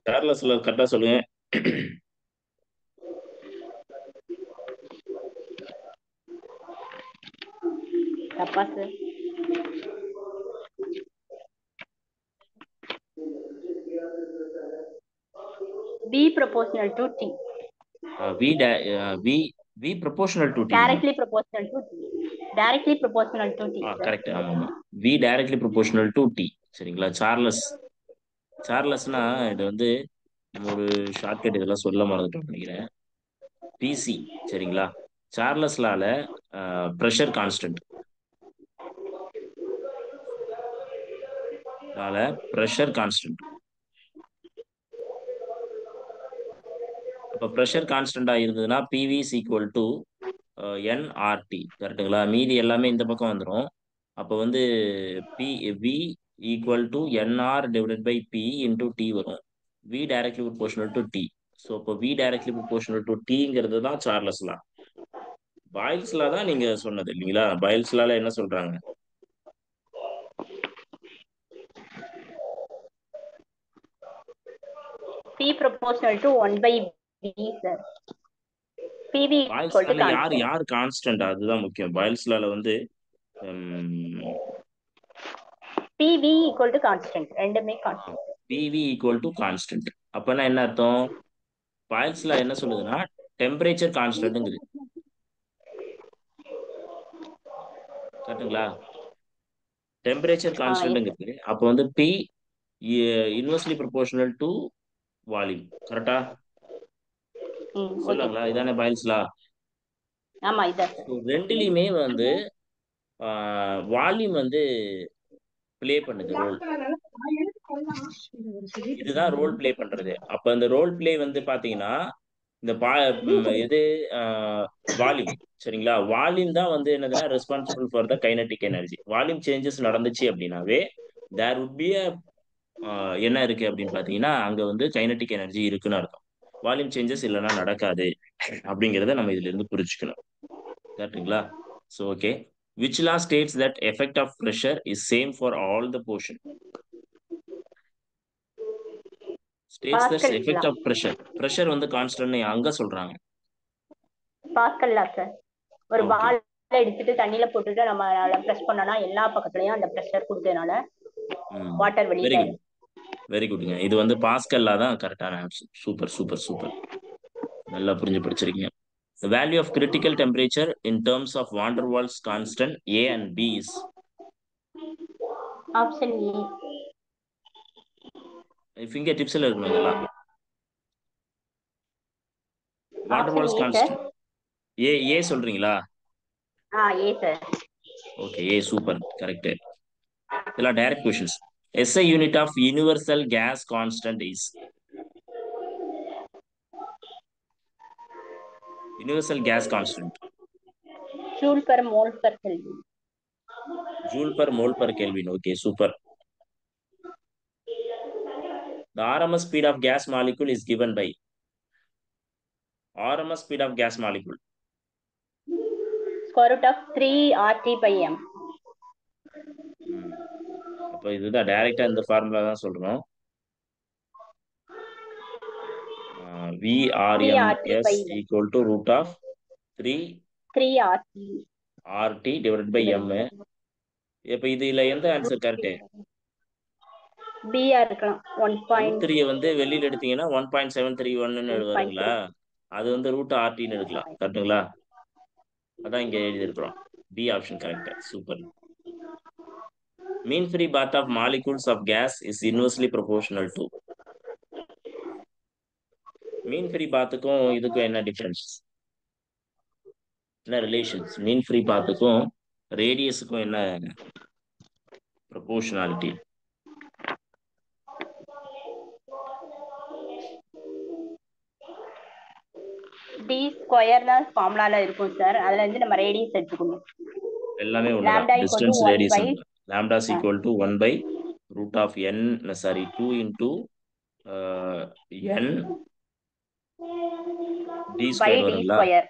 சார்லஸ்ல கரெக்டா சொல்லுங்க. தப்பா sir? B proportional to T. V proportional to T மா. Directly proportional to T. Directly proportional to T, sir. Correct. ஆமா ஆமா. V directly proportional to T. சரிங்களா? சார்லஸ்னா இது வந்து நம்ம ஒரு ஷார்ட்கட் இதெல்லாம் சொல்ல மறந்துட்டோம் நினைக்கிறேன். பிசி. சரிங்களா? சார்லஸ் லால ப்ரெஷர் கான்ஸ்டன்ட் லால ப்ரெஷர் கான்ஸ்டன்ட். அப்ப ப்ரெஷர் கான்ஸ்டன்டா இருந்ததுன்னா PV is equal to NRT. கரெக்டுங்களா? மீதி எல்லாமே இந்த பக்கம் வந்துடும். அப்போ வந்து P V equal to NR divided by P into T வரும். V directly proportional to T. So இப்போ வி டைரக்ட்லி ப்ரொபோர்ஷனல் டு டிங்கிறது தான் சார்லஸ் லா. பாயில்ஸ் லா தான் நீங்க சொன்னது இல்லைங்களா? பாயில்ஸ் லால என்ன சொல்றாங்க? P proportional to 1 by V, sir. PV boils equal to லால யார் constant. யார் கான்ஸ்டன்ட் அதுதான் முக்கியம். பாயில்ஸ் லால வந்து PV equal to constant. ரெண்டுமே constant. P V equal to constant. அப்பனா என்ன அர்த்தம்? பாயில்ஸ் லா என்ன சொல்லுதுன்னா டெம்பரேச்சர் கான்ஸ்டன்ட்ங்குது. கரெக்டுங்களா? Temperature Yes, sir. கான்ஸ்டன்ட்ங்கிறது அப்போ வந்து P inversely proportional to volume. கரெக்டா Okay, சொல்லாங்களா? sir. இதானே பாயில்ஸ் லா. ஆமா, இதான் ஸோ சார். ரெண்டுலையுமே வந்து வால்யூம் வந்து ப்ளே பண்ணுது ரோல். இதுதான் ரோல் ப்ளே பண்றது. அப்ப இந்த ரோல் ப்ளே வந்து பாத்தீங்கன்னா இந்த இது வால்யூம். சரிங்களா? வால்யூம் தான் வந்து என்னதுன்னா responsible for the kinetic energy. Volume changes நடந்துச்சு அப்படின்னாவே தேர் would be a என்ன இருக்கு அப்படின்னு பாத்தீங்கன்னா அங்க வந்து கைனடிக் எனர்ஜி இருக்குன்னு அர்த்தம். வால்யூம் சேஞ்சஸ் இல்லைன்னா நடக்காது அப்படிங்கிறத நம்ம இதுல இருந்து புரிச்சுக்கணும். கரெக்டுங்களா? So okay. Which law states that effect of pressure is same for all the portion? States that Pascal law. Effect of pressure வந்து கான்ஸ்டன்ட் அங்க சொல்றாங்க. Pascal law, sir. ஒரு ஓகே. பால் எடுத்துட்டு தண்ணியில போட்டுட்டு நம்ம ப்ரெஸ் பண்ணோம்னா எல்லா பக்கத்துலயும் அந்த ப்ரெஷர் கொடுத்ததுனால ம். வாட்டர் வெரி வெளியில. குட். வெரி குட்ங்க. இது வந்து பாஸ்கல்லா தான் கரெக்டான ஆன்சர். Super super super. நல்லா புரிஞ்சு படிச்சிருக்கீங்க. The value of critical temperature in terms of van der Waals constant A and B is option A. Finger டிப்ஸ்ல இருக்கணும் இதெல்லாம். van der option Waals A, sir. constant A சொல்றீங்களா? A, sir. Okay, A super correct. இதெல்லாம் direct questions. SI unit of universal gas constant is universal gas constant. Joule per mole per Kelvin. Joule per mole per kelvin. Okay super. The RMS speed of gas molecule is given by RMS speed of gas molecule. Square root of 3 RT by M. ம். அப்போ இதுதான் டைரக்டா இந்த formula தான் சொல்றோம். 3 RT VRMS by M. equal to root of 3 3 RT RT divided by by M. M. இப்போ இதுல எந்த ஆன்சர் கரெக்ட்? B இருக்கலாம். ரூட் 3 வந்து வெளியில எடுத்தீங்கன்னா 1.731 வருங்களா? 1.3. அது வந்து ரூட் ஆர்டின்னு எடுக்கலாம். கரெக்டுங்களா? அதான் இங்க எழுதியிருக்கிறோம். B option correct. Super. Mean free path of molecules of gas is inversely proportional to. Mean free பாத்துக்கும் இதுக்கும் என்ன டிஃபரன்ஸ்? என்ன ரிலேஷன்ஸ்? மீன் ஃப்ரீ பாத்துக்கும் ரேடியஸுக்கும் என்ன ப்ரொபோர்ஷனாலிட்டி? D ஸ்கொயர் தான் ஃபார்முலால இருக்கும் சார். அதுல இருந்து நம்ம ரேடியஸ் எடுத்துக்கணும். எல்லாமே ஒண்ணுதான். Lambda equal to distance 1 radius by ஒன்று. Lambda is equal to 1 by root of n, sorry 2 into n D by square D வருங்களா? ஸ்கொயர்.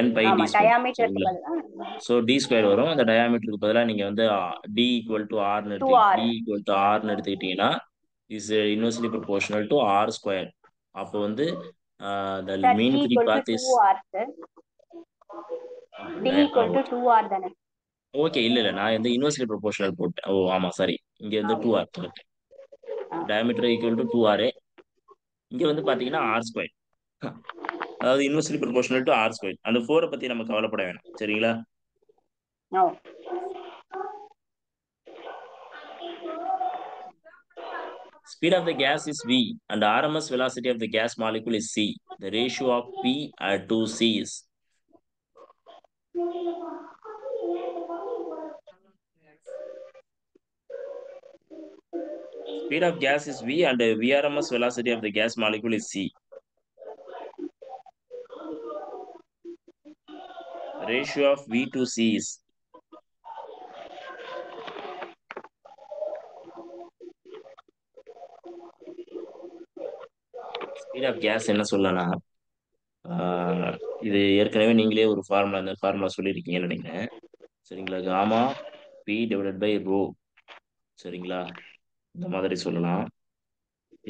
n பை ஆமா, டி ஸ்கொயர். டயாமீட்டருக்கு சரிங்களா? பதிலா ஸோ டி ஸ்கொயர் வரும். அந்த டயாமீட்டருக்கு பதிலாக நீங்கள் வந்து டி ஈக்குவல் டு ஆர்னு 2R. டி ஈக்குவல் டு ஆர்னு எடுத்துக்கிட்டீங்கன்னா is inversely proportional to R square. அப்போ வந்து the sir mean D free equal to path two is R sir. D equal to two R தானே? ஓகே. இல்ல இல்ல, நான் வந்து இன்வெர்ஸ்லி ப்ரொபோர்ஷனல் போட்டேன். ஓ ஆமா, சாரி. இங்க ஆ வந்து டூ ஆர் கரெக்ட். ஆ diameter equal to two R. இங்க வந்து பாத்தீங்கன்னா ஆர் ஸ்கொயர். அதாவது inversely proportional to R square. அந்த ஃபோரை பத்தி நம்ம கவலைப்பட வேணாம், சரிங்களா? ஓ Speed of the gas is v and RMS velocity of the gas molecule is c. The ratio of p to c is. Speed of gas is v and VRMS velocity of the gas molecule is c. Ratio of v to c is. Speed of gas என்ன சொல்லலாம்? ஆஹ் இது ஏற்கனவே நீங்களே ஒரு formula, இந்த formula சொல்லியிருக்கீங்கன்னு நினைக்கிறேன். சரிங்களா? Gamma P divided by rho. சரிங்களா? இந்த மாதிரி சொல்லலாம்.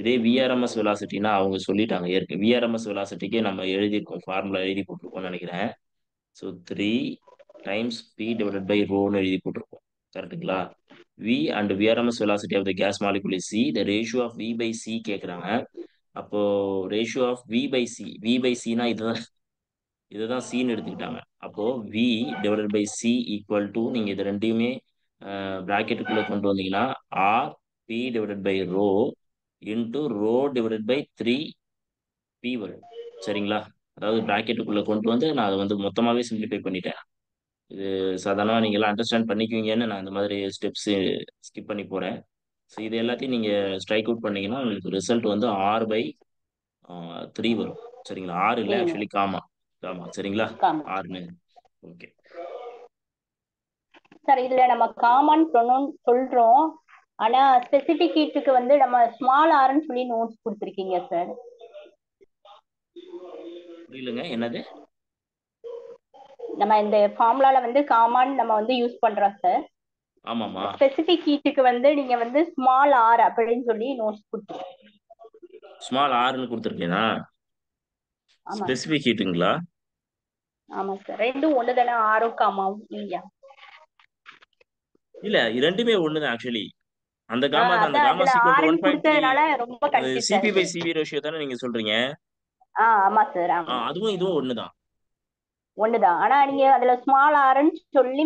இதே விஆர்எம்எஸ் வெலாசிட்டினா அவங்க சொல்லிட்டாங்க. விஆர்எம்எஸ் வெலாசிட்டிக்கு நம்ம எழுதியிருக்கோம், ஃபார்முலா எழுதி போட்டிருக்கோம்னு நினைக்கிறேன். So 3 times P divided by ரோன்னு எழுதி போட்டிருக்கோம். கரெக்டுங்களா? V and V RMS velocity of the gas molecule is C. The ratio of V by C கேட்குறாங்க. அப்போ ratio of V by C, V by சினா இதுதான், இதுதான் சின்னு எடுத்துக்கிட்டாங்க. அப்போ V divided by C equal to, நீங்க இது ரெண்டையுமே பிராக்கெட்டுக்குள்ள கொண்டு வந்தீங்கன்னா R P divided by rho into rho divided by three P வரும். சரிங்களா? அதாவது பிராக்கெட்டுக்குள்ள கொண்டு வந்து நான் அதை வந்து மொத்தமாவே சிம்பிளிஃபை பண்ணிட்டேன். இது சாதாரணமாக நீங்க எல்லாம் அண்டர்ஸ்டாண்ட் பண்ணிக்குவீங்கன்னு நான் இந்த மாதிரி ஸ்டெப்ஸ் ஸ்கிப் பண்ணி போறேன். ஸோ இது எல்லாத்தையும் நீங்க ஸ்ட்ரைக் அவுட் பண்ணீங்கன்னா உங்களுக்கு ரிசல்ட் வந்து ஆர் பை த்ரீ வரும். சரிங்களா? ஆறு இல்லை, த்ரீன்னு ஆக்சுவலி காமா. காமா, சரிங்களா? காமன். ஆறுன்னு. ஓகே. சார் இதுல நம்ம காமன் சொன்னோம் சொல்றோம், ஆனா ஸ்பெசிபிக் ஹீட்டுக்கு வந்து நம்ம ஸ்மால் ஆர்ன்னு சொல்லி நோட்ஸ் கொடுத்துருக்கீங்க சார். புரியலங்க, என்னது? நம்ம இந்த ஃபார்முலால வந்து காமன் நம்ம வந்து யூஸ் பண்றோம் சார். ஆமாமா. ஸ்பெசிபிக் ஹீட்டுக்கு வந்து நீங்க வந்து ஸ்மால் ஆர் அப்படின்னு சொல்லி நோட்ஸ் கொடுத்துருக்கீங்க. ஸ்மால் ஆறுன்னு கொடுத்துருக்கீங்களா? ஆமா ஸ்பெசிஃபிக் ஹீட்டுங்களா? ஆமா சார், ரெண்டும் ஒண்ணு தானே, ஆரும் காமாவும் இல்லையா? இல்ல, ரெண்டுமே ஒண்ணுதான் ஆக்சுவலி. அந்த காமா தான், அந்த அதான் காமா அதுல சீக்வல் டு ஆர்ன்னு 1.3. கொடுத்ததுனால ரொம்ப அது கன்ஃபியூஸ் சிபி பை ஆகுது. சிவி ரேஷியோ தானே நீங்க சொல்றீங்க? ஆமா சார் ஆமா. அதுவும் இதுவும் ஒண்ணுதான். ஒண்ணுதான், ஆனா நீங்க அதுல ஸ்மால் ஆர்ன்னு சொல்லி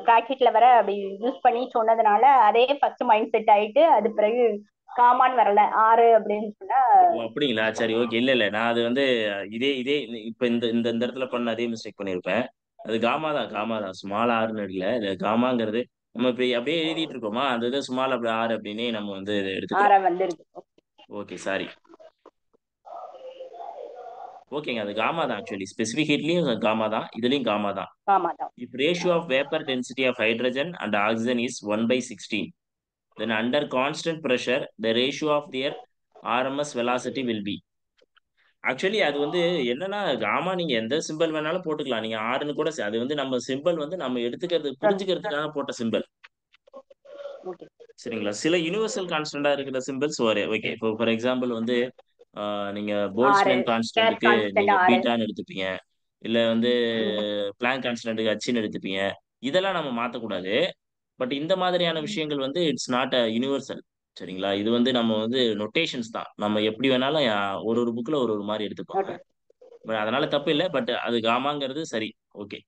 பிராக்கெட்ல வர அப்படி யூஸ் பண்ணி சொன்னதுனால அதே ஃபர்ஸ்ட் மைண்ட் செட் ஆயிட்டு அது பிறகு காமான் வரல ஆறு அப்படின்னு சொன்னா. ஓ அப்படிங்களா? சரி, ஓகே. இல்ல இல்ல, நான் அது வந்து இதே இதே இப்ப இந்த இந்த இந்த இடத்துல பண்ண அதே மிஸ்டேக் பண்ணிருப்பேன். அது காமா தான், காமா தான். ஸ்மால் ஆறுன்னு இல்ல, இது காமாங்கிறது நம்ம இப்ப அப்படியே எழுதிட்டு இருக்கோமா, அந்த இது ஸ்மால் அப்படி ஆறு அப்படின்னே நம்ம வந்து இதை ஆற எடுத்துக்கிறோம். வந்துருக்கு. Okay, sorry. ஓகேங்க, அது காமா தான் ஆக்சுவலி. ஸ்பெசிபிக் ஹீட்லயும் காமா தான், இதுலயும் காமா தான். ஆமா தான். If ratio of vapor density of hydrogen and oxygen is 1/16, then under constant pressure, the ratio of their RMS velocity will be. Actually அது வந்து என்னன்னா, காமா நீங்க எந்த சிம்பல் வேணாலும் போட்டுக்கலாம். நீங்க ஆறுன்னு கூட அது வந்து நம்ம சிம்பல் வந்து நம்ம எடுத்துக்கிறது புரிஞ்சுக்கிறதுக்காக போட்ட சிம்பல். ஓகே. சரிங்களா? சில யூனிவர்சல் கான்ஸ்டன்டா இருக்கிற சிம்பிள்ஸ் ஒரு ஓகே. இப்போ ஃபார் எக்ஸாம்பிள் வந்து நீங்க ஆறு போல்ட்ஸ்மேன் கேஸ் கான்ஸ்டன்ட்டுக்கு கான்ஸ்டன்ட் நீங்க ஆறு. பீட்டான்னு எடுத்துப்பீங்க. இல்ல வந்து ம், பிளாங்க் கான்ஸ்டன்ட்டுக்கு அச்சின்னு எடுத்துப்பீங்க. இதெல்லாம் நம்ம மாத்தக்கூடாது. பட் இந்த மாதிரியான ம். விஷயங்கள் வந்து இட்ஸ் நாட் அ யுனிவர்சல். சரிங்களா? இது வந்து நம்ம வந்து நொட்டேஷன்ஸ் தான். நம்ம எப்படி வேணாலும் ஒரு ஒரு புக்ல ஒரு ஒரு மாதிரி எடுத்துப்பாங்க. ஓகே. பட் அதனால தப்பு இல்ல. பட் அது காமாங்கிறது சரி. Okay.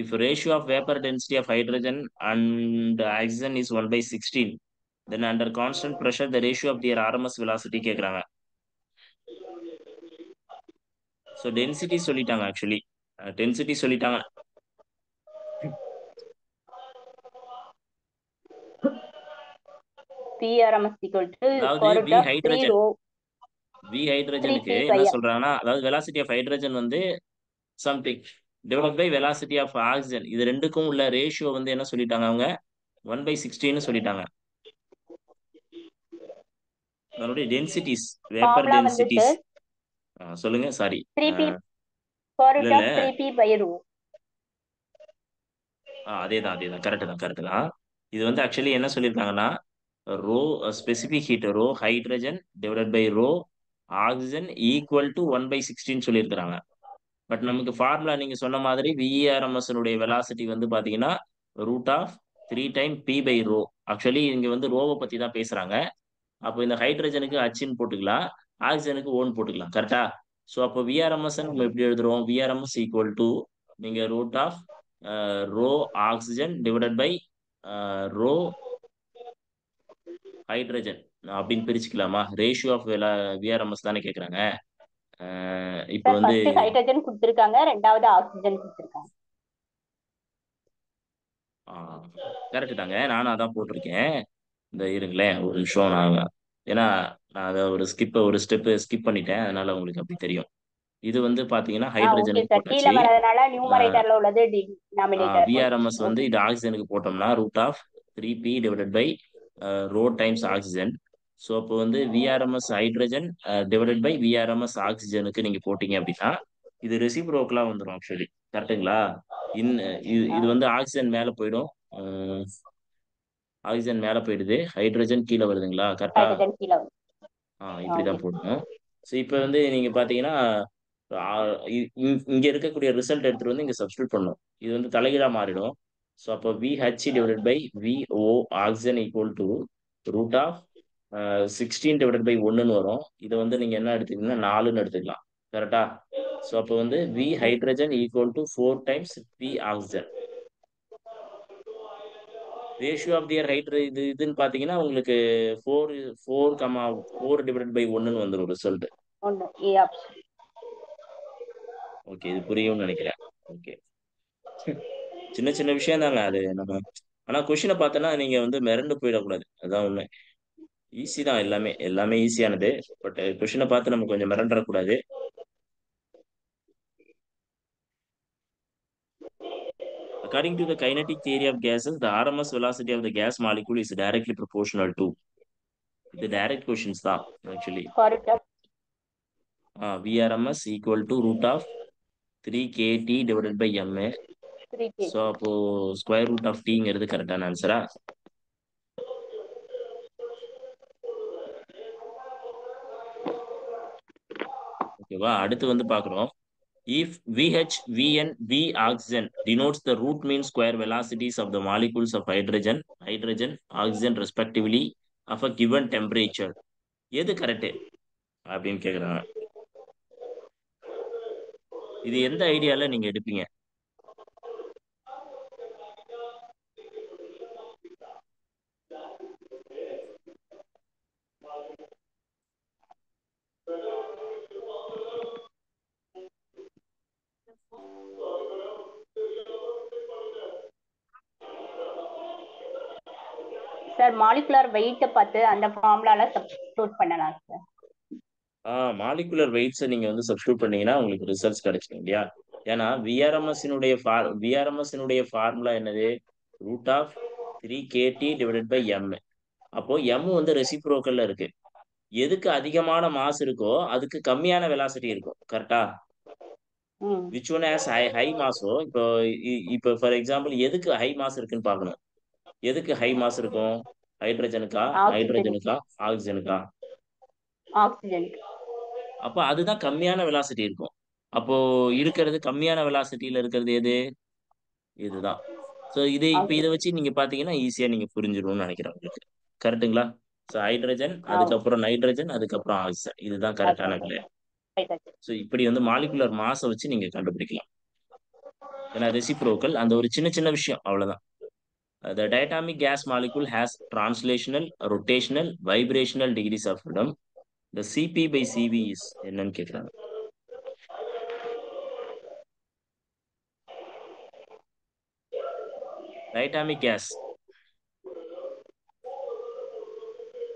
If ratio of vapor density of hydrogen and oxygen is 1/16, then under constant pressure, the ratio of their RMS velocity கேக்குறாங்க. So density சொல்லிட்டாங்க ஆக்சுவலி. டென்சிட்டி சொல்லிட்டாங்க. PRMS equal to அதாவது square V root of 3 hydrogen, rho V 3 ஹைட்ரஜனுக்கு p by என்ன r. சொல்றாங்கன்னா, அதாவது velocity of hydrogen வந்து something divide by velocity of oxygen, இது ரெண்டுக்கும் உள்ள ரேஷியோ வந்து என்ன சொல்லிட்டாங்க அவங்க? 1/16 சொல்லிட்டாங்க. அதனுடைய டென்சிட்டிஸ், வேப்பர் ஃபார்முலா வந்து டென்சிட்டிஸ். சார் சொல்லுங்க, சாரி. 3p square இல்ல root இல்ல, of 3p by rho. அதேதான் அதேதான், கரெக்ட் தான் கரெக்ட் தான். இது வந்து ஆக்சுவலி என்ன சொல்லியிருக்காங்கன்னா, rho specific heat rho hydrogen divided by rho oxygen equal to 1/16 சொல்லியிருக்கிறாங்க. பட் நமக்கு ஃபார்முலா நீங்க சொன்ன மாதிரி விஇஆர்எம்எஸ் வெலாசிட்டி வந்து பாத்தீங்கன்னா root of 3 time P by rho. Actually இங்க வந்து ரோவை பத்தி தான் பேசுறாங்க. அப்போ இந்த ஹைட்ரஜனுக்கு அச்சின்னு போட்டுக்கலாம், ஆக்சிஜனுக்கு ஓன் போட்டுக்கலாம். கரெக்டா? ஸோ அப்போ விஆர்எம்எஸ் நம்ம எப்படி எழுதுறோம்? விஆர்எம்எஸ் ஈக்குவல் டு நீங்க root of rho oxygen divided by rho hydrogen அப்படின்னு பிரிச்சுக்கலாமா? ரேஷியோ ஆஃப் விஆர்எம்எஸ் தானே கேட்குறாங்க. இப்போ சார் வந்து ஃபர்ஸ்ட் ஹைட்ரஜன் கொடுத்துருக்காங்க, ரெண்டாவது ஆக்சிஜன் கொடுத்துருக்காங்க. கரெக்ட் தாங்க, நானும் அதான் போட்டிருக்கேன். இந்த இருங்களேன் ஒரு நிமிஷம், நான் ஏன்னா நான் அதை ஒரு ஸ்டெப் ஸ்கிப் பண்ணிட்டேன், அதனால உங்களுக்கு அப்படி தெரியும். இது வந்து பாத்தீங்கன்னா ஓகே ஹைட்ரஜனுக்கு சார், கீழே போட்டாச்சு. வரதுனால நியூமரேட்டர்ல உள்ளது டினாமினேட்டர். விஆர்எம்எஸ் வந்து ஓகே. இது ஆக்சிஜனுக்கு போட்டோம்னா root of 3p divided by rho times oxygen. So அப்போ வந்து V RMS hydrogen divided by V RMS ஆக்சிஜனுக்கு நீங்க போட்டீங்க அப்படின்னா இது ரெசிப்ரோக்கலா வந்துடும் ஆக்சுவலி. கரெக்டுங்களா? இன் இது வந்து ஆக்சிஜன் மேல போயிடும். ஆக்சிஜன் மேல போயிடுது, ஹைட்ரஜன் கீழே வருதுங்களா? கரெக்டா? ஹைட்ரஜன் கீழே வரும். ஓகே. இப்படிதான் போடணும். ஸோ இப்போ வந்து நீங்க பாத்தீங்கன்னா இங்க இருக்கக்கூடிய ரிசல்ட் எடுத்துட்டு வந்து இங்க சப்ஸ்டியூட் பண்ணணும். இது வந்து தலைகீழா மாறிடும். ஸோ அப்போ VH divided by VO oxygen equal to root of 16 divided by 1ன்னு வரும். இதை வந்து நீங்க என்ன எடுத்துக்கீங்கன்னா 4ன்னு எடுத்துக்கலாம். கரெக்டா? ஸோ அப்போ வந்து V hydrogen equal to 4 times P oxygen. Ratio of their இதுன்னு பாத்தீங்கன்னா உங்களுக்கு 4 டிவைடட் பை 1ன்னு வந்துடும் ரிசல்ட். ஒன்று ஏ ஆப்ஷன். ஓகே, இது புரியும்னு நினைக்கிறேன். ஓகே, சின்ன சின்ன விஷயம் தாங்க அது நம்ம. ஆனா கொஷினை பார்த்தோன்னா நீங்க வந்து மிரண்டு போயிடக்கூடாது, அதான் உண்மை. ஈஸி தான், எல்லாமே எல்லாமே ஈஸியானது. பட் கொஷினை பார்த்து நம்ம கொஞ்சம் மிரண்டக்கூடாது. According to the kinetic theory of gases, the RMS velocity of the gas molecule is directly proportional to. இது டைரக்ட் கொஷின்ஸ் தான் actually. VRMS equal to root of 3kT divided by ma. 3 so அப்போ square root of டீங்கிறது கரெக்டான ஆன்சரா? ஓகேவா? அடுத்து வந்து பார்க்குறோம். If VH, VN, V oxygen denotes the root mean square velocities of the molecules of hydrogen, oxygen respectively of a given temperature, எது correct அப்படின்னு கேக்குறாங்க. இது எந்த ஐடியால நீங்க எடுப்பீங்க? சார் மாலிகுலர் வெயிட்டை பார்த்து அந்த ஃபார்முலால சப்ஸ்டிட்யூட் பண்ணலாம் சார். மாலிகுலர் வெயிட்ஸை நீங்க வந்து சப்ஸ்டியூட் பண்ணீங்கன்னா உங்களுக்கு ரிசல்ட்ஸ் கிடைச்சிடும் இல்லையா? ஏன்னா விஆர்எம்எஸ் ஃபார்முலா என்னது? Root of 3kT divided by m. அப்போ m வந்து ரெசிப்ரோக்கல்ல இருக்கு. எதுக்கு அதிகமான மாஸ் இருக்கோ அதுக்கு கம்மியான வெலாசிட்டி இருக்கும். கரெக்டா? விச் ஒன் ஹேஸ் ஹை மாஸோ, இப்போ ஃபார் எக்ஸாம்பிள் எதுக்கு ஹை மாஸ் இருக்குன்னு பார்க்கணும். எதுக்கு ஹை மாஸ் இருக்கும்? ஹைட்ரஜனுக்கா, நைட்ரஜனுக்கா, ஆக்சிஜனுக்கா? ஆக்சிஜன். அப்போ அதுதான் கம்மியான வெலாசிட்டி இருக்கும். அப்போ இருக்கிறது கம்மியான வெலாசிட்டியில இருக்கிறது எது? இதுதான். ஸோ இப்போ இதை வச்சு நீங்க பாத்தீங்கன்னா ஈஸியா நீங்க புரிஞ்சிடும்னு நினைக்கிறேன் உங்களுக்கு. கரெக்டுங்களா? ஸோ ஹைட்ரஜன், அதுக்கப்புறம் நைட்ரஜன், அதுக்கப்புறம் ஆக்சிஜன், இதுதான் கரெக்டான விலை. ஸோ இப்படி வந்து மாலிகுலர் மாஸை வச்சு நீங்க கண்டுபிடிக்கலாம். ஏன்னா ரெசிப்ரோக்கல், அந்த ஒரு சின்ன சின்ன விஷயம் அவ்வளவுதான். The diatomic gas molecule has translational, rotational, vibrational degrees of freedom. The Cp by Cv is என்னன்னு கேட்குறாங்க. Diatomic gas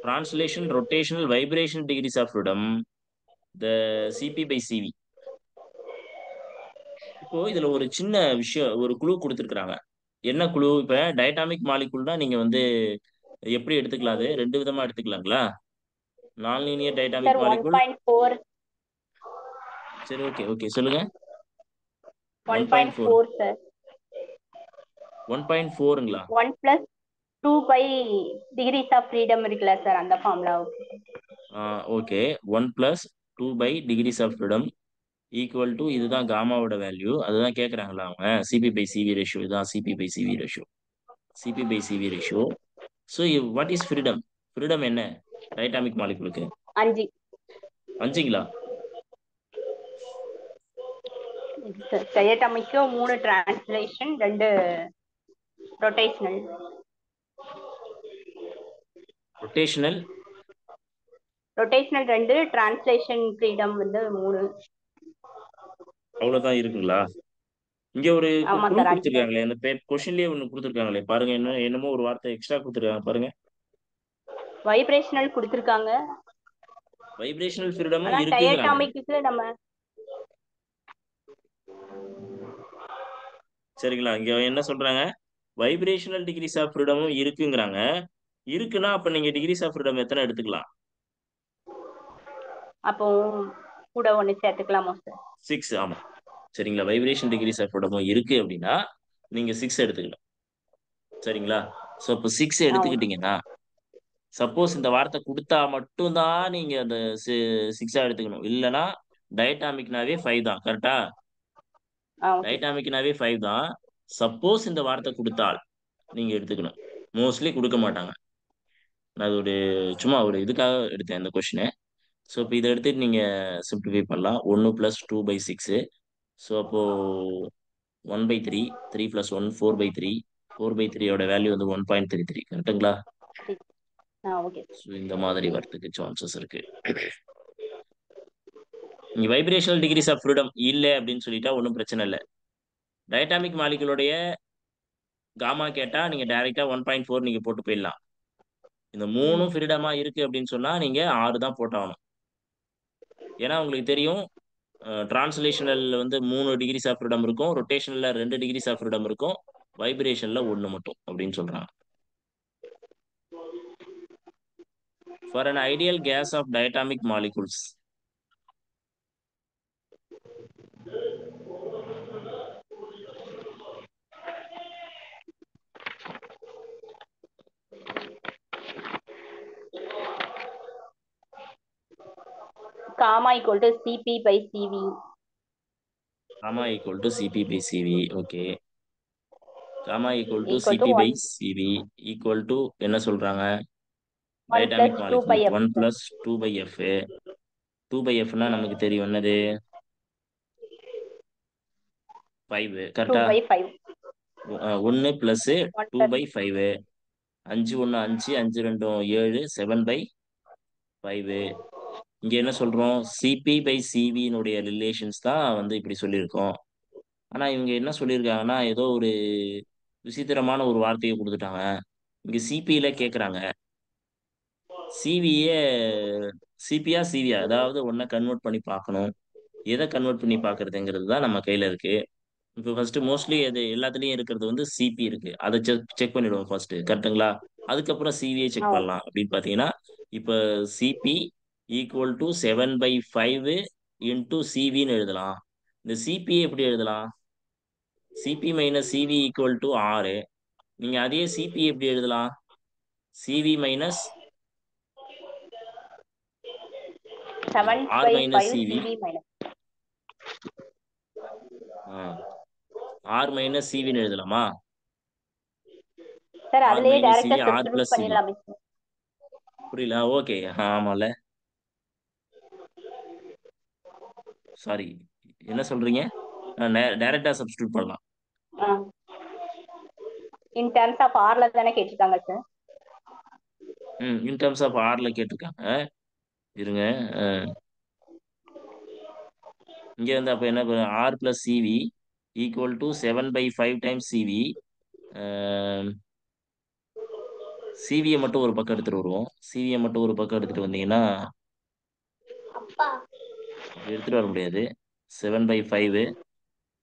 translation, rotational, vibrational degrees of freedom, the Cp by Cv. இப்போ இதுல ஒரு சின்ன விஷயம், ஒரு குழு கொடுத்துருக்காங்க. என்ன குழு? இப்ப டைட்டாமிக் மாலிகுல்னா நீங்க வந்து எப்படி எடுத்துக்கலாம்? அது ரெண்டு விதமா எடுத்துக்கலாங்களா? நான் லீனியர் டைட்டாமிக் மாலிகுல். 1.4. சரி, ஓகே ஓகே சொல்லுங்க. 1.4 சார். 1.4ங்களா? 1 plus 2 by degrees of freedom இருக்குல்ல சார், அந்த ஃபார்முலா. ஓகே. 1 + 2/டிகிரிஸ் ஆஃப் ஃப்ரீடம் ஈக்குவல் டு இதுதான் காமாவோட வேல்யூ. அதுதான் கேட்குறாங்களா அவங்க? சிபி/சிவி ரேஷியோ இதுதான். CP by CV ratio. CP by CV ratio. So what is freedom? Freedom என்ன டைட்டாமிக் மாலிகுலுக்கு? 5. 5ங்களா? டயட்டாமிக்கு 3 translation, 2 rotational. Rotational rotational 2, translation freedom வந்து 3. அவ்வளோதான் இருக்குங்களா? இங்க ஒரு ஆமா குழு சார், 5 தான். கொடுத்துருக்காங்களே, அந்த கொஸ்டின்லயே ஒன்று கொடுத்துருக்காங்களே பாருங்க, என்னமோ ஒரு வார்த்தை எக்ஸ்ட்ரா கொடுத்துருக்காங்க பாருங்க. வைப்ரேஷனல் கொடுத்துருக்காங்க. வைப்ரேஷனல் ஃப்ரீடமும் ஆனா இருக்குங்கிறாங்க. டயட்டாமிக்கு நம்ம சரிங்களா? இங்க என்ன சொல்றாங்க? வைப்ரேஷனல் டிகிரிஸ் ஆஃப் ஃப்ரீடமும் இருக்குங்கிறாங்க. இருக்குன்னா அப்ப நீங்க டிகிரிஸ் ஆஃப் ஃப்ரீடம் எத்தனை எடுத்துக்கலாம்? அப்போ கூட ஒண்ணு சேர்த்துக்கலாமா சார்? 6. ஆமா. சரிங்களா? வைப்ரேஷன் டிகிரிஸ் ஆஃப் ஃப்ரீடமும் இருக்கு அப்படின்னா நீங்க 6 எடுத்துக்கலாம். சரிங்களா? ஸோ இப்போ 6 ஆ ஓகே. எடுத்துக்கிட்டீங்கன்னா, சப்போஸ் இந்த வார்த்தை கொடுத்தா மட்டும்தான் நீங்க அந்த 6 எடுத்துக்கணும். இல்லைன்னா டயட்டாமிக்னாவே 5 தான். கரெக்டா? ஆ ஓகே. டைட்டாமிக்னாவே 5 தான். சப்போஸ் இந்த வார்த்தை கொடுத்தால் நீங்க எடுத்துக்கணும். மோஸ்ட்லி கொடுக்க மாட்டாங்க. நான் அது சும்மா ஒரு இதுக்காக எடுத்தேன் இந்த கொஸ்டினை. ஸோ இப்போ இதை எடுத்துட்டு நீங்க சிம்பிளிஃபை பண்ணலாம். 1 + 2/6. ஸோ அப்போ 1/3. 3 + 1 4/3. 4/3யோட வேல்யூ வந்து 1.33. கரெக்டுங்களா? ஓகே. ஸோ இந்த மாதிரி வரதுக்கு சான்சஸ் இருக்கு. நீங்க வைப்ரேஷனல் டிகிரிஸ் ஆஃப் ஃப்ரீடம் இல்லை அப்படின்னு சொல்லிட்டா ஒன்றும் பிரச்சனை இல்லை. டயட்டாமிக் மாலிகுலோடைய காமா கேட்டா நீங்க டைரக்டா 1.4 நீங்க போட்டு போயிடலாம். இந்த ம். மூணும் ஃப்ரீடமா இருக்கு அப்படின்னு சொன்னா நீங்க 6 தான் போட்டாகணும். ஏன்னா உங்களுக்கு தெரியும், டிரான்ஸ்லேஷனல் வந்து 3 டிகிரிஸ் ஆஃப் ஃப்ரீடம் இருக்கும், ரொட்டேஷன்ல 2 டிகிரிஸ் ஆஃப் ஃப்ரீடம் இருக்கும், வைப்ரேஷன்ல 1 மட்டும் அப்படின்னு சொல்றாங்க. For an ideal gas of diatomic molecules, gamma equal to Cp/Cv. gamma equal to Cp/Cv. Okay. gamma equal to equal to 1 Cp/Cv equal to என்ன சொல்றாங்க? 1 டைட்டாமிக் + molecule 2/F 1 sir. + 2/F. 2/Fனா நமக்கு தெரியும் என்னது? 5. கரெக்டா? 2/5. 1 + 1 + 2/5. 5 1 5 5 2 7 7/5. இங்க என்ன சொல்றோம்? Cp/Cvனுடைய ரிலேஷன்ஸ் தான் வந்து இப்படி சொல்லியிருக்கோம். ஆனா இவங்க என்ன சொல்லியிருக்காங்கன்னா ஏதோ ஒரு விசித்திரமான ஒரு வார்த்தையை கொடுத்துட்டாங்க. இங்க சிபியில கேக்குறாங்க. சிவியே சிபியா சிவியா அதாவது ஒன்ன கன்வெர்ட் பண்ணி பார்க்கணும். எதை கன்வெர்ட் பண்ணி பார்க்கறதுங்கிறது தான் நம்ம கையில இருக்கு. இப்போ ஃபர்ஸ்ட் மோஸ்ட்லி அது எல்லாத்துலயும் இருக்கிறது வந்து சிபி இருக்கு. அதை செக் செக் பண்ணிடுவோம் ஃபர்ஸ்ட். கரெக்ட்டுங்களா? அதுக்கப்புறம் சிவியை செக் ஆ பண்ணலாம் அப்படின்னு பார்த்தீங்கன்னா, இப்போ சிபி ஈக்குவல் டு 7/5 இன்டூ சிவின்னு எழுதலாம். இந்த சிபி எப்படி எழுதலாம்? Cp - Cv equal to 6. நீங்க அதே சிபி எப்படி எழுதலாம்? Cv - இல்ல R - 7/5 Cv. Cv minus. R - Cvன்னு எழுதலாமா? சார் R அதுலயே - Cv டைரக்டா R சப்ஸ்டிட்யூட் + Cv. பண்ணிடலாமே சார். புரியல? ஓகே. ஆமால. சாரி. என்ன சொல்றீங்க? டைரக்டா சப்ஸ்டியூட் பண்ணலாம். இன் டர்ம்ஸ் ஆஃப் ஆர்ல தானே கேட்டிருக்காங்க சார். இன் டர்ம்ஸ் ஆஃப் ஆர்ல கேட்டிருக்காங்க. இருங்க. அஹ், இங்க வந்து அப்ப என்ன R + Cv equal to 7/5 times CV. சிவியை மட்டும் ஒரு பக்கம் எடுத்துட்டு வருவோம். சிவியை மட்டும் ஒரு பக்கம் எடுத்துட்டு வந்தீங்கன்னா அப்படி எடுத்துட்டு வர முடியாது. 7/5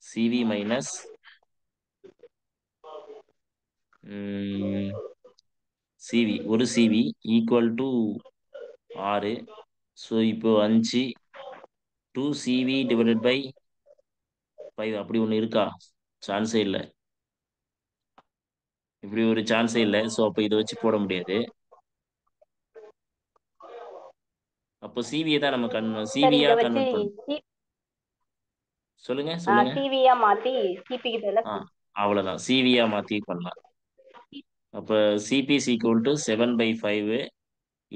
சிவி மைனஸ் சிவி ஒரு சிவி ஈக்குவல் டு 6. ஸோ இப்போ 5 2 CV/5 அப்படி ஒன்று இருக்கா? சான்ஸே இல்லை. இப்படி ஒரு சான்ஸே இல்லை. ஸோ அப்போ இதை வச்சு போட முடியாது. அப்போ சிவியை தான் நம்ம சார் சிவியா இத வச்சு கன்வெர்ட் பண்ணணும். சொல்லுங்க சொல்லுங்க. சிவியா மாத்தி சிபிக்கு பதிலா ஆ அவ்வளோதான், சிவியா மாற்றி பண்ணலாம். அப்போ CP equal to 7/5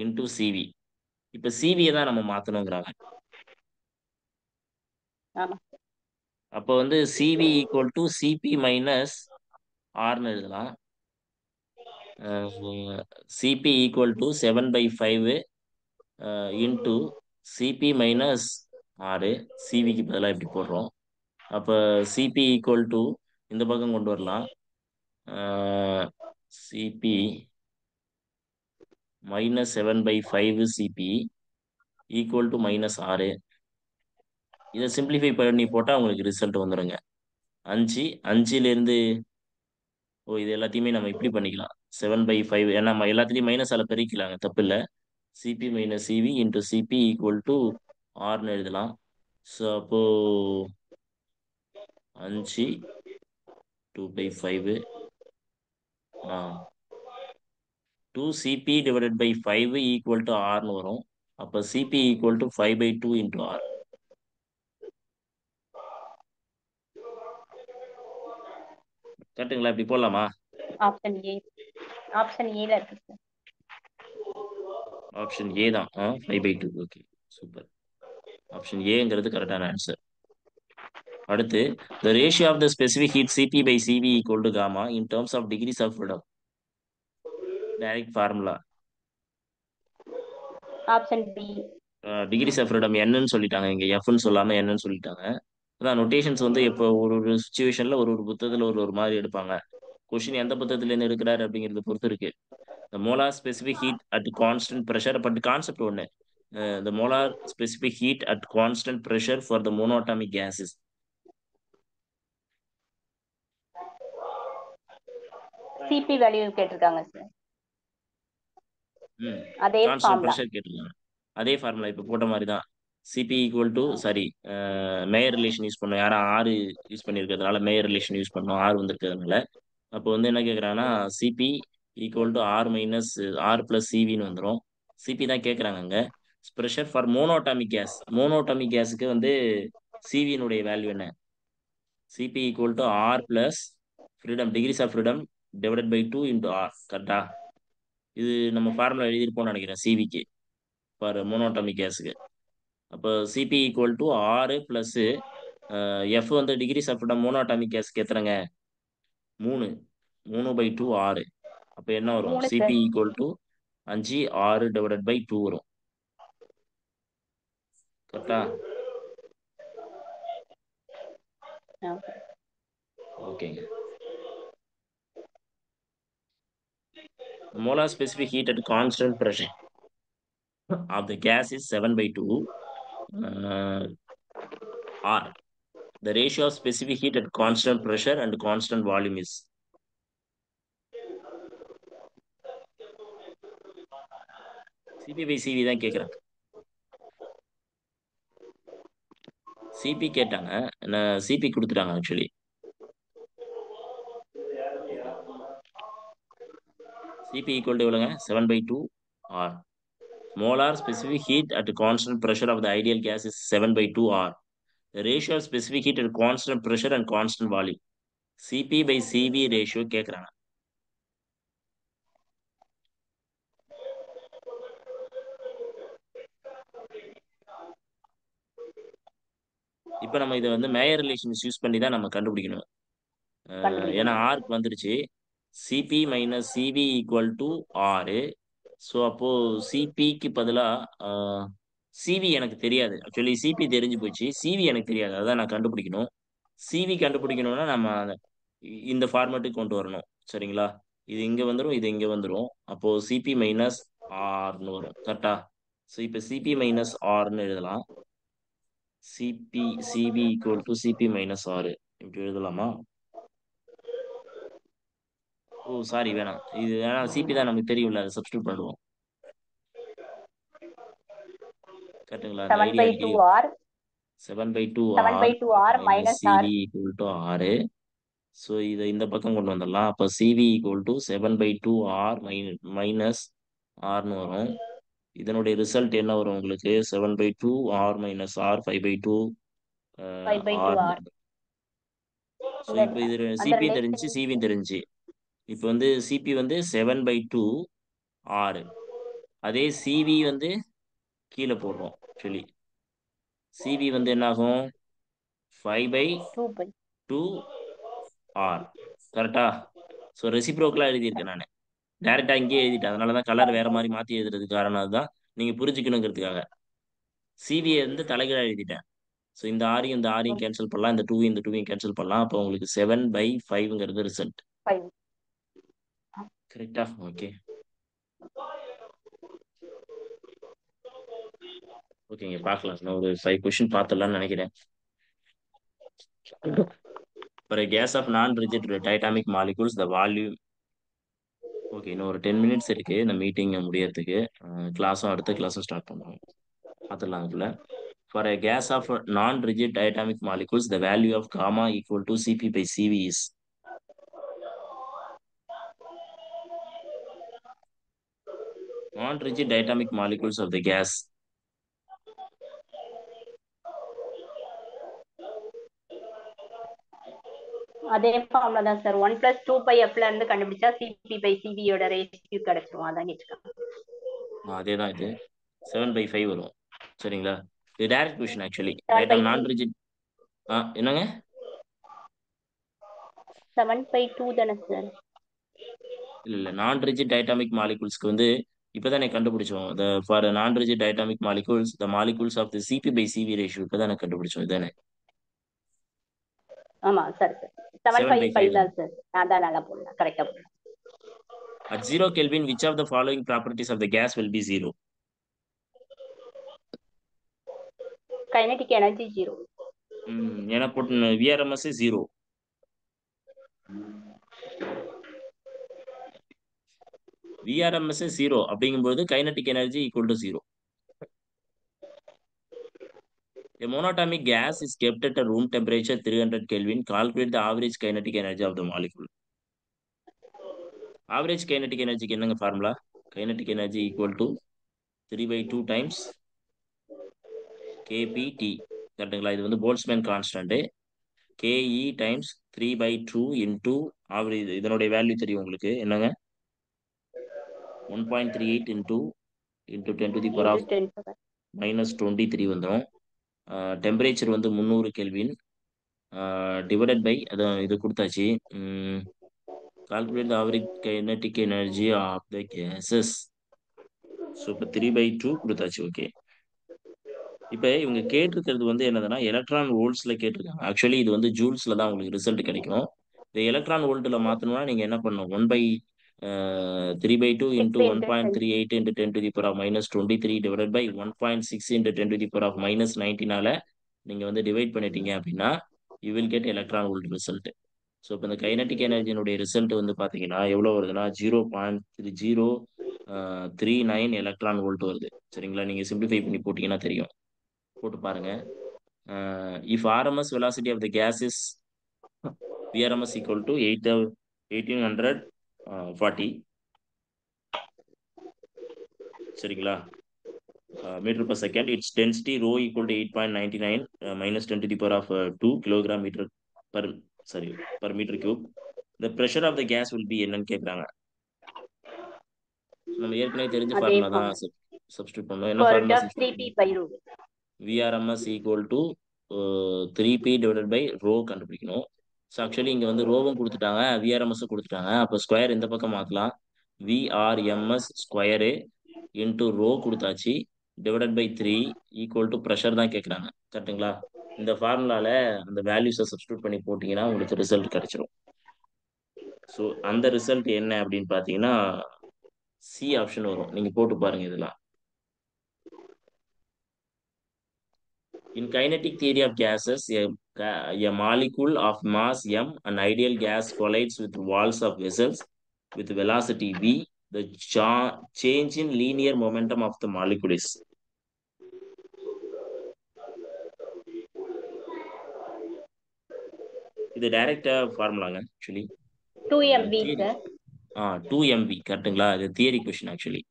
into CV. இப்போ சிவியை தான் நம்ம மாற்றணுங்கிறாங்க. ஆமா. அப்போ வந்து CV equal to CP minus ஆர்னு எழுதலாம். CP equal to 7/5 into CP minus ஆறு. சிவிக்கு பதிலாக இப்படி போடுறோம். அப்போ சிபி ஈக்குவல் டு இந்த பக்கம் கொண்டு வரலாம். CP minus 7/5 CP equal to minus R. இதை சிம்பிளிஃபை பண்ணி போட்டால் உங்களுக்கு ரிசல்ட் வந்துடுங்க. 5 5லேருந்து இது எல்லாத்தையுமே நம்ம இப்படி பண்ணிக்கலாம். 7/5 ஏன்னா நம்ம எல்லாத்துலேயும் மைனஸால் பெருக்கலாங்க, தப்பு இல்லை. CP minus CV into CP equal to ஆர்னு எழுதலாம். ஸோ அப்போ 5 2/5 2 CP divided by 5 equal to ஆர்னு வரும். அப்போ CP equal to 5/2 into R. கரெக்டுங்களா? இப்படி போடலாமா? Option A. ஆப்ஷன் ஏல இருக்கு சார். ஆப்ஷன் ஏ தான். 5/2. Okay, super. ஆப்ஷன் ஏங்கிறது கரெக்டான ஆன்சர். அடுத்து, the ratio of the specific heat Cp by Cv equal to gamma in terms of degrees of freedom. Direct formula. Option B. Degrees of freedom என்னன்னு சொல்லிட்டாங்க, இங்க எஃப்னு சொல்லாம என்னன்னு சொல்லிட்டாங்க. அதான் நொட்டேஷன்ஸ் வந்து இப்போ ஒரு ஒரு சுச்சுவேஷன்ல ஒரு ஒரு புத்தகத்துல ஒரு ஒரு மாதிரி எடுப்பாங்க. கொஸ்டின் எந்த புத்தகத்துல இருந்து எடுக்கிறாரு அப்படிங்கறத பொறுத்து இருக்கு. The molar specific heat at constant pressure, but concept ஒண்ணு. The molar specific heat at constant pressure for the monatomic gases. CP value கேட்டிருக்காங்க சார். ம் அதே கான்ஸ்டன்ட் ஃபார்முலா. ப்ரெஷர் கேட்டிருக்காங்க. அதே ஃபார்முலா இப்போ போட்ட மாதிரி தான். CP equal to sorry, Mayer relation use பண்ணோம். யாரும் ஆறு யூஸ் பண்ணியிருக்கிறதுனால மேயர் ரிலேஷன் யூஸ் பண்ணோம், ஆறு வந்திருக்கிறதுனால. அப்போ வந்து என்ன கேட்குறாங்கன்னா CP equal to R minus R plus சிவின்னு வந்துடும். சிபி தான் கேட்குறாங்க அங்கே. Pressure for monoatomic gas. Monoatomic கேஸுக்கு வந்து சிவியினுடைய வேல்யூ என்ன? CP equal to R plus freedom, degrees of freedom divided by 2 into R. கரெக்டா? இது நம்ம ஃபார்முலா எழுதியிருப்போம்னு நினைக்கிறேன் சிவிக்கு, ஃபார் மோனோட்டாமிக் கேஸுக்கு. அப்போ CP equal to R plus F வந்து டிகிரிஸ் ஆஃப் ஃப்ரீடம் மோனோட்டாமிக் கேஸ்க்கு எத்தனைங்க? 3. 3/2 ஆறு. அப்போ என்ன வரும்? 3 CP sir. Equal to 5 6 divided by 2 வரும். கரெக்டா? ஓகேங்க. molar specific heat at constant pressure of the gas is 7/2 R. The ratio of specific heat at constant pressure and constant volume is. CP by CV தான் கேட்குறாங்க. CP கேட்டாங்க, CP கொடுத்துட்டாங்க actually. CP equal to எவ்வளோங்க? 7/2 R. Molar specific heat at constant pressure of the ideal gas is 7/2 R. The ratio of specific heat at constant pressure and constant volume. CP by CV ratio கேட்குறாங்க. இப்போ நம்ம இதை வந்து mayor relations use பண்ணி தான் நம்ம கண்டுபிடிக்கணும். ஏன்னா கண்டுபிடிக்கணும். ஆர்க்கு வந்துருச்சு. CP minus CV equal to ஆறு. ஸோ அப்போ சிபிக்கு பதிலாக சிவி எனக்கு தெரியாது. ஆக்சுவலி சிபி தெரிஞ்சு போச்சு, சிவி எனக்கு தெரியாது. அதான் நான் கண்டுபிடிக்கணும். சிவி கண்டுபிடிக்கணும்னா நம்ம இந்த ஃபார்மேட்டுக்கு கொண்டு வரணும். சரிங்களா? இது இங்கே வந்துடும், இது இங்கே வந்துடும். அப்போ சிபி மைனஸ் ஆர்னு வரும். கரெக்டா? ஸோ இப்போ சிபி மைனஸ் ஆர்னு எழுதலாம். CP equal to CP minus R இப்படி எழுதலாமா? ஓ சாரி, வேணாம். இது ஏன்னா சிபி தான் நமக்கு தெரியும்ல, அதை சப்ஸ்டியூட் பண்ணுவோம். கரெக்டுங்களா? அந்த ஐடியா அடிக்கடி 7/2 R. 7/2 7/2 R minus minus R. CV equal to ஆறு. ஸோ இதை இந்த பக்கம் கொண்டு வந்துடலாம். அப்போ CV equal to 7/2 R minus ஆர்னு வரும். இதனுடைய ரிசல்ட் என்ன வரும் உங்களுக்கு? 7/2 ஆர் மைனஸ் ஆர் 5/2 5/2 ஆர்னு. ஆர். ஸோ இந்த இப்போ இது அந்த சிபியும் தெரிஞ்சு ரிலேஷன். சிவியும் தெரிஞ்சு. இப்போ வந்து சிபி வந்து 7/2 ஆறு. அதே சிவி வந்து கீழே போடுறோம். ஆக்சுவலி சிவி வந்து என்ன ஆகும்? 2 பை. 5/2 ஆர். கரெக்டா? ஸோ ரெசிப்ரோக்கலாக எழுதியிருக்கேன் நான். டேரெக்டாக இங்கேயே எழுதிட்டேன். அதனால தான் கலர் வேற மாதிரி மாற்றி எழுதுறதுக்கு காரணம் அதுதான். நீங்கள் புரிஞ்சுக்கணுங்கிறதுக்காக சிவியை வந்து தலைகீழாக எழுதிட்டேன். ஸோ இந்த ஆரையும் இந்த ஆரையும் கேன்சல் பண்ணலாம், இந்த டூவையும் கேன்சல் பண்ணலாம். அப்போ உங்களுக்கு 7/5ங்கிறது ரிசல்ட். 5. கரெக்டா? ஓகே, ஓகேங்க, பார்க்கலாம். நான் ஒரு 5 கொஸ்டின் பார்த்துடலாம்னு நினைக்கிறேன். For a gas of non-rigid diatomic molecules, the volume. Okay, இன்னும் ஒரு 10 மினிட்ஸ் இருக்கு இந்த மீட்டிங் முடியறதுக்கு. அடுத்த கிளாஸும் ஸ்டார்ட் பண்ணுவோம். பார்த்துடலாம் அதுக்குள்ள. For a gas of non-rigid diatomic molecules, the value of gamma equal to Cp/Cv is. Non-rigid diatomic molecules of the gas. அதே ஃபார்ம்ல தான் சார். 1 + 2 பை எஃப்ல இருந்து கண்டுபிடிச்சா Cp/Cvயோட ரேஷியோ கிடைச்சிரும். அதான் கேட்டிருக்காங்க. அதே தான் இது. 7/5 வரும். சரிங்களா? இது டைரக்ட் கொஷின் ஆக்சுவலி. 7/2. நான்-ரிஜிட். என்னங்க? 7/2 தானே சார்? இல்ல நான்-ரிஜிட் டைட்டாமிக் மாலிகூல்ஸ்க்கு வந்து இப்பதானே கண்டுபிடிச்சோம். For non-rigid diatomic molecules the molecules of the Cp/Cv ratio இப்பதானே கண்டுபிடிச்சோம். இதுதானே ஆமா சார். 7/5 7/5 தான். தான் சார். அதான் நல்லா போடலாம். கரெக்டா போடலாம். At 0 Kelvin, which of the following properties of the gas will be 0? Kinetic energy 0. ஏன்னா போட்டு VRMS 0. VRMS 0 அப்படிங்கும்போது kinetic energy equal to 0. A monatomic gas is kept at a room temperature 300 Kelvin. Calculate the average kinetic energy of the molecule. Average kinetic energy என்னங்க formula? Kinetic energy equal to 3/2 times KPT. கரெக்டுங்களா? இது வந்து Boltzmann constant. KE times 3/2 into average. இதனுடைய value தெரியும் உங்களுக்கு. என்னங்க? 1.38 into 10 to the power of -23 வந்துடும். Temperature வந்து 300 கெல்வின் டிவைடட் பை அதான் இது கொடுத்தாச்சு. Calculate the average kinetic energy of the gases. So இப்போ 3/2 கொடுத்தாச்சு. ஓகே, இப்போ இவங்க கேட்டிருக்கிறது வந்து என்னதுன்னா எலக்ட்ரான் வோல்ட்ஸில் கேட்டிருக்காங்க. ஆக்சுவலி இது வந்து ஜூல்ஸில் தான் உங்களுக்கு ரிசல்ட் கிடைக்கும். இந்த எலக்ட்ரான் வோல்ட்டில் மாற்றணும்னா நீங்கள் என்ன பண்ணணும்? 3/2 into 1.38 into 10 to the power of -23 divided by 1.6 into 10 to the power of -19ஆல நீங்கள் வந்து டிவைட் பண்ணிட்டீங்க அப்படின்னா you will get electron volt result. So இப்போ இந்த கைனடிக் எனர்ஜினுடைய ரிசல்ட் வந்து பார்த்தீங்கன்னா எவ்வளோ வருதுன்னா 0.3039 எலக்ட்ரான் வோல்ட் வருது. சரிங்களா? நீங்கள் சிம்பிளிஃபை பண்ணி போட்டிங்கன்னா தெரியும். போட்டு பாருங்க. If RMS velocity of the gas is VRMS equal to 1840. சரிங்களா? Metre per second. Its density rho equal to 8.99 minus 10 to the power of 2 kilogram meter per meter cube. The pressure of the gas will be என்னன்னு கேட்குறாங்க. நம்ம ஏற்கனவே தெரிஞ்ச formula தான் substitute பண்ணோம். என்ன formula? VRMS equal to 3P divided by rho கண்டுபிடிக்கணும். So actually இங்கே வந்து ரோவும் கொடுத்துட்டாங்க, VRMS கொடுத்துட்டாங்க. அப்போ ஸ்கொயர் இந்த பக்கம் மாற்றலாம். VRMS ஸ்கொயரு இன்ட்டு ரோ கொடுத்தாச்சு divided by 3 equal to pressure தான் கேட்குறாங்க. கரெக்டுங்களா? இந்த ஃபார்முலால அந்த வேல்யூஸை சப்ஸ்டியூட் பண்ணி போட்டிங்கன்னா உங்களுக்கு ரிசல்ட் கிடைச்சிரும். ஸோ அந்த ரிசல்ட் என்ன அப்படின்னு பார்த்தீங்கன்னா சி ஆப்ஷன் வரும். நீங்கள் போட்டு பாருங்க இதெல்லாம். In kinetic theory of gases, a molecule of mass m, an ideal gas, collides with walls of vessels with velocity v. The change in linear momentum of the molecule is. இது டைரக்டா ஃபார்முலாங்க actually. 2 MV theory. Sir. 2 MV கரெக்ட்டுங்களா? இது theory question actually.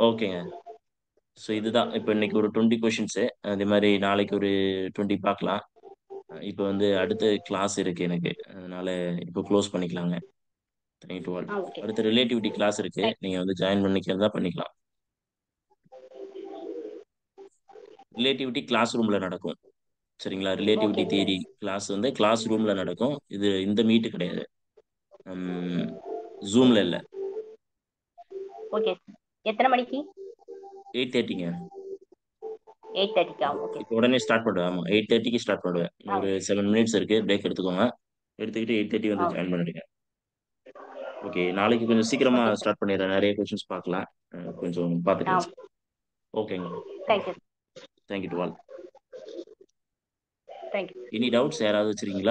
ஓகேங்க. So இதுதான் இப்போ இன்னைக்கு ஒரு 20 கொஷின்ஸு. அதே மாதிரி நாளைக்கு ஒரு 20 பார்க்கலாம். இப்போ வந்து அடுத்த கிளாஸ் இருக்கு எனக்கு, அதனால இப்போ க்ளோஸ் பண்ணிக்கலாங்க. Thank to all. ஓகே. அடுத்த ரிலேட்டிவிட்டி கிளாஸ் இருக்கு, நீங்க வந்து ஜாயின் பண்ணிக்கிறதா பண்ணிக்கலாம். ரிலேட்டிவிட்டி கிளாஸ் ரூம்ல நடக்கும், சரிங்களா? Okay relativity sir. Theory class வந்து கிளாஸ் ரூம்ல நடக்கும். இது இந்த மீட்டு கிடையாது, ஜூம்ல இல்லை. Okay sir. எத்தனை மணிக்கு? 8:30ங்க. 8:30க்கா? ஓகே இப்போ உடனே ஸ்டார்ட் பண்ணுவேன். ஆமாம், 8:30க்கு ஸ்டார்ட் பண்ணுவேன். சார். ஒரு 7 மினிட்ஸ் இருக்கு, பிரேக் எடுத்துக்கோங்க. எடுத்துக்கிட்டு 8:30 வந்து ஜாயின் பண்ணிடுங்க. ஓகே, நாளைக்கு கொஞ்சம் சீக்கிரமா ஓகே சார். ஸ்டார்ட் பண்ணிடுறேன், நிறைய கொஸ்டின்ஸ் பார்க்கலாம். கொஞ்சம் பார்த்துக்கங்க. ஓகேங்க. Thank you. Thank you to all. Thank you. Any doubts யாராவது வச்சிருக்கீங்களா?